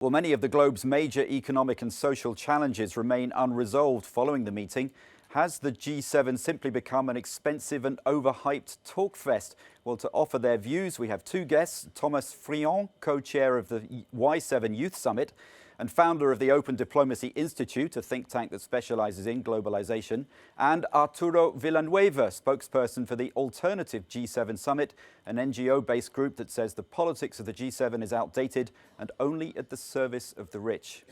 Well, many of the globe's major economic and social challenges remain unresolved following the meeting. Has the G7 simply become an expensive and overhyped talk fest? Well, to offer their views, we have two guests: Thomas Friant, co-chair of the Y7 Youth Summit and founder of the Open Diplomacy Institute, a think tank that specializes in globalization, and Arturo Villanueva, spokesperson for the Alternative G7 Summit, an NGO-based group that says the politics of the G7 is outdated and only at the service of the rich.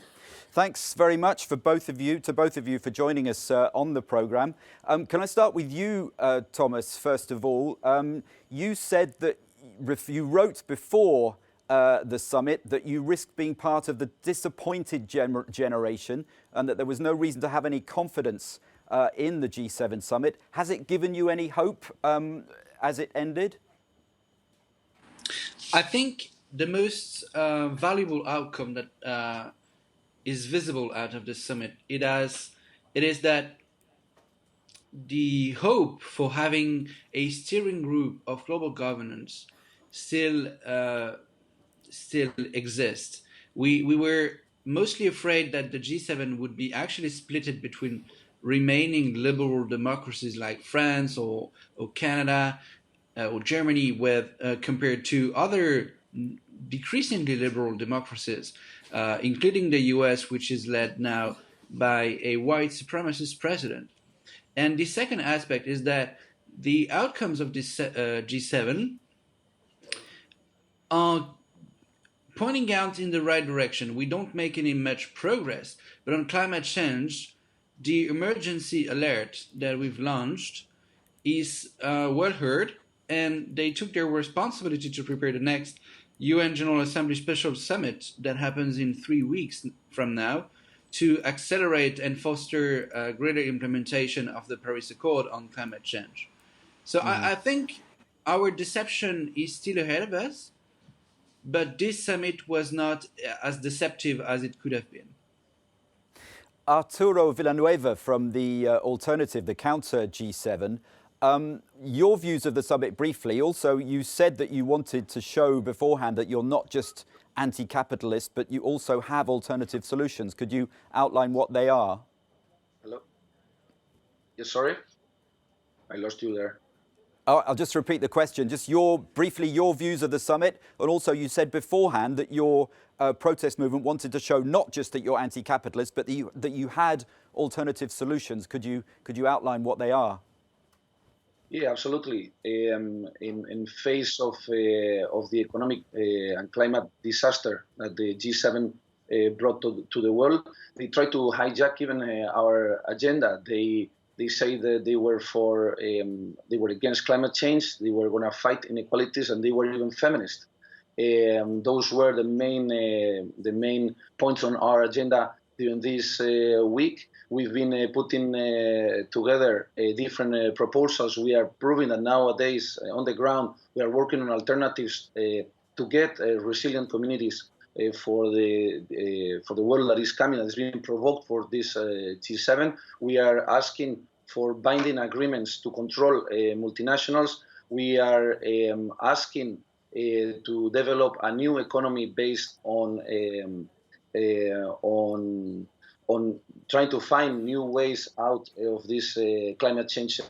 Thanks very much to both of you for joining us on the program. Can I start with you, Thomas, first of all? You said that you wrote before the summit that you risked being part of the disappointed generation and that there was no reason to have any confidence in the G7 summit. Has it given you any hope as it ended? I think the most valuable outcome that is visible out of the summit, it is that the hope for having a steering group of global governance still exists. We were mostly afraid that the G7 would be actually splitted between remaining liberal democracies like France or Canada or Germany, with compared to other decreasingly liberal democracies, including the US, which is led now by a white supremacist president. And the second aspect is that the outcomes of this G7 are pointing out in the right direction. We don't make any much progress, but on climate change, the emergency alert that we've launched is well heard, and they took their responsibility to prepare the next UN General Assembly Special Summit that happens in 3 weeks from now to accelerate and foster greater implementation of the Paris Accord on climate change. So I think our deception is still ahead of us, but this summit was not as deceptive as it could have been. Arturo Villanueva from the Alternative, the counter G7. Your views of the summit briefly. Also, you said that you wanted to show beforehand that you're not just anti-capitalist, but you also have alternative solutions. Could you outline what they are? Hello? Yes, sorry? I lost you there. I'll just repeat the question. Just briefly your views of the summit, and also you said beforehand that your protest movement wanted to show not just that you're anti-capitalist, but that you had alternative solutions. Could you outline what they are? Yeah, absolutely. In face of the economic and climate disaster that the G7 brought to the world, they tried to hijack even our agenda. They say that they were against climate change, they were going to fight inequalities, and they were even feminist. Those were the main points on our agenda during this week. We've been putting together different proposals. We are proving that nowadays on the ground we are working on alternatives to get resilient communities for the world that is coming, that is being provoked for this G7. We are asking for binding agreements to control multinationals. We are asking to develop a new economy based on trying to find new ways out of this climate change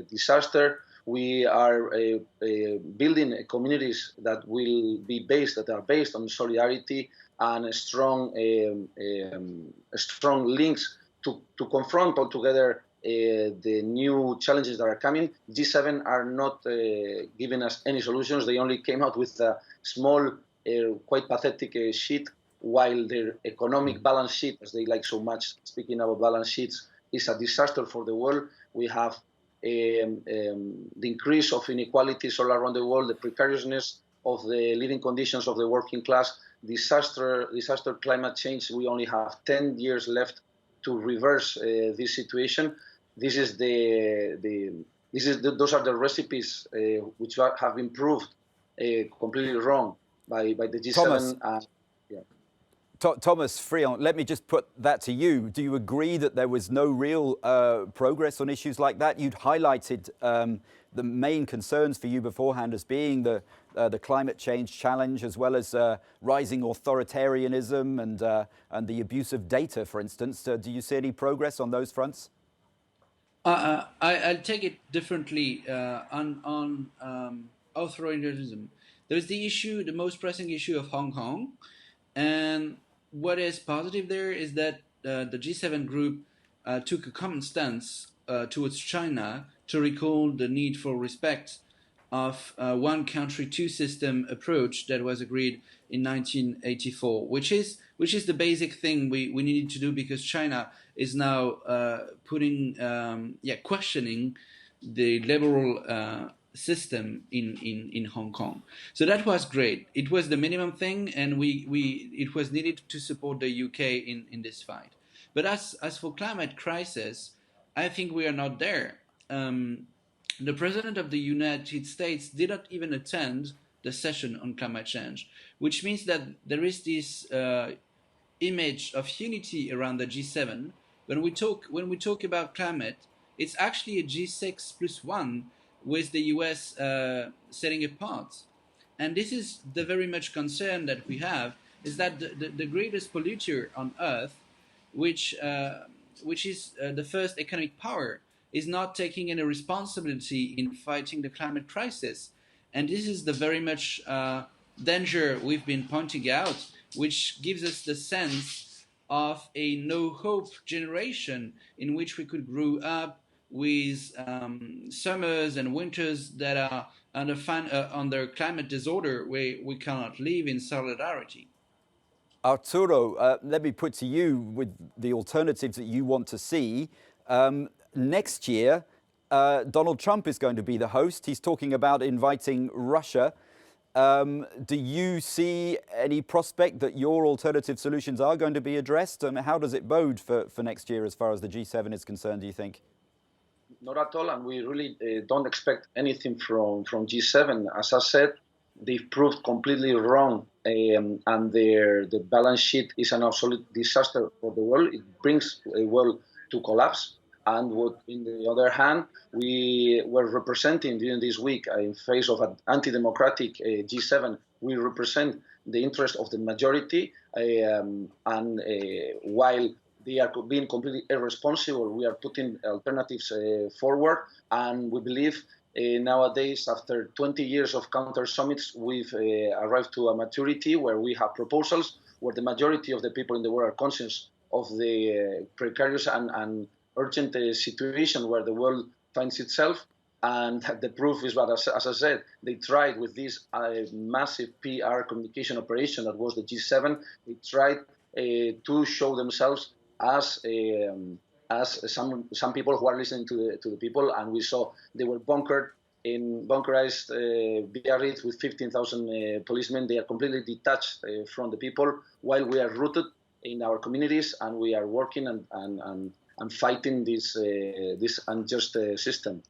disaster. We are building communities that are based on solidarity and strong links to confront altogether the new challenges that are coming. G7 are not giving us any solutions. They only came out with a small, quite pathetic sheet, while their economic balance sheet, as they like so much speaking about balance sheets, is a disaster for the world. We have the increase of inequalities all around the world, the precariousness of the living conditions of the working class, disaster climate change. We only have 10 years left to reverse this situation. Those are the recipes which have been proved completely wrong by the G7. Thomas, Thomas Friant, let me just put that to you. Do you agree that there was no real progress on issues like that? You'd highlighted the main concerns for you beforehand as being the climate change challenge, as well as rising authoritarianism and the abuse of data, for instance. Do you see any progress on those fronts? I'll take it differently on authoritarianism. There's the issue, the most pressing issue of Hong Kong. And what is positive there is that the G7 group took a common stance towards China to recall the need for respect of one country, two system approach that was agreed in 1984, which is the basic thing we needed to do, because China is now questioning the liberal system in Hong Kong. So that was great. It was the minimum thing, and it was needed to support the UK in this fight. But as for climate crisis, I think we are not there. The President of the United States did not even attend the session on climate change, which means that there is this image of unity around the G7. When we talk about climate, it's actually a G6 plus one, with the US setting apart. And this is the very much concern that we have, is that the greatest polluter on Earth, which is the first economic power, is not taking any responsibility in fighting the climate crisis. And this is the very much danger we've been pointing out, which gives us the sense of a no-hope generation in which we could grow up with summers and winters that are under climate disorder, where we cannot live in solidarity. Arturo, let me put to you, with the alternatives that you want to see. Next year, Donald Trump is going to be the host. He's talking about inviting Russia. Do you see any prospect that your alternative solutions are going to be addressed? How does it bode for next year as far as the G7 is concerned, do you think? Not at all, and we really don't expect anything from G7. As I said, they've proved completely wrong, and the balance sheet is an absolute disaster for the world. It brings the world to collapse. And what, in the other hand, we were representing during this week in face of an anti-democratic G7, we represent the interest of the majority, while they are being completely irresponsible, we are putting alternatives forward, and we believe nowadays, after 20 years of counter summits, we've arrived to a maturity where we have proposals where the majority of the people in the world are conscious of the precarious and urgent situation where the world finds itself. And the proof is, as I said, they tried with this massive PR communication operation that was the G7. They tried to show themselves as some people who are listening to the people, and we saw they were bunkerized Biarritz with 15,000 policemen. They are completely detached from the people, while we are rooted in our communities and we are working and fighting this unjust system.